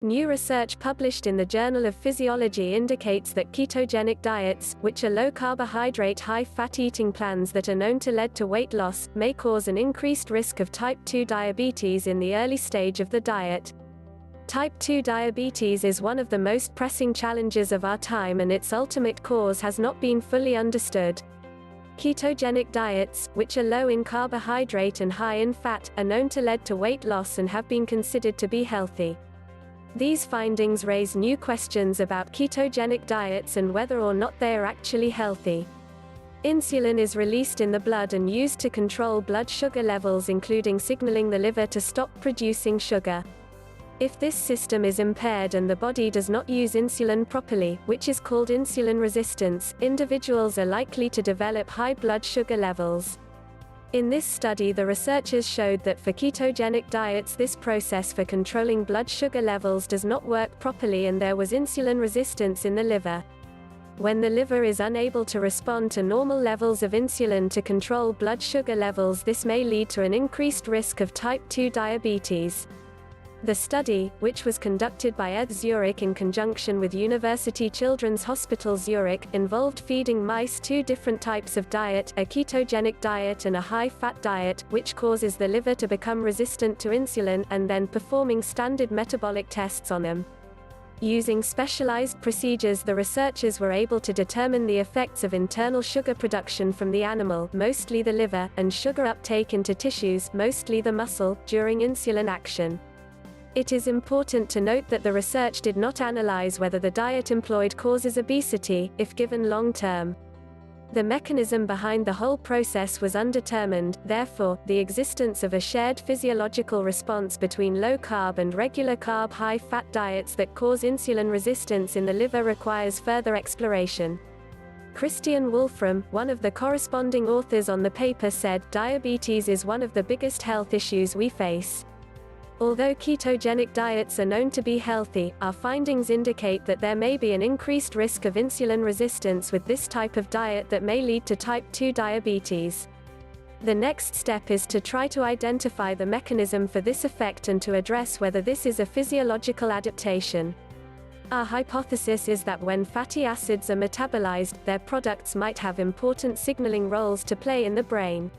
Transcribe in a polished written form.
New research published in the Journal of Physiology indicates that ketogenic diets, which are low-carbohydrate, high-fat eating plans that are known to lead to weight loss, may cause an increased risk of type 2 diabetes in the early stage of the diet. Type 2 diabetes is one of the most pressing challenges of our time, and its ultimate cause has not been fully understood. Ketogenic diets, which are low in carbohydrate and high in fat, are known to lead to weight loss and have been considered to be healthy. These findings raise new questions about ketogenic diets and whether or not they are actually healthy. Insulin is released in the blood and used to control blood sugar levels, including signaling the liver to stop producing sugar. If this system is impaired and the body does not use insulin properly, which is called insulin resistance, individuals are likely to develop high blood sugar levels. In this study, the researchers showed that for ketogenic diets, this process for controlling blood sugar levels does not work properly, and there was insulin resistance in the liver. When the liver is unable to respond to normal levels of insulin to control blood sugar levels, this may lead to an increased risk of type 2 diabetes. The study, which was conducted by ETH Zurich in conjunction with University Children's Hospital Zurich, involved feeding mice two different types of diet, a ketogenic diet and a high-fat diet, which causes the liver to become resistant to insulin, and then performing standard metabolic tests on them. Using specialized procedures, the researchers were able to determine the effects of internal sugar production from the animal, mostly the liver, and sugar uptake into tissues, mostly the muscle, during insulin action. It is important to note that the research did not analyze whether the diet employed causes obesity, if given long-term. The mechanism behind the whole process was undetermined, therefore, the existence of a shared physiological response between low-carb and regular carb high-fat diets that cause insulin resistance in the liver requires further exploration. Christian Wolfram, one of the corresponding authors on the paper, said, "Diabetes is one of the biggest health issues we face. Although ketogenic diets are known to be healthy, our findings indicate that there may be an increased risk of insulin resistance with this type of diet that may lead to type 2 diabetes. The next step is to try to identify the mechanism for this effect and to address whether this is a physiological adaptation. Our hypothesis is that when fatty acids are metabolized, their products might have important signaling roles to play in the brain.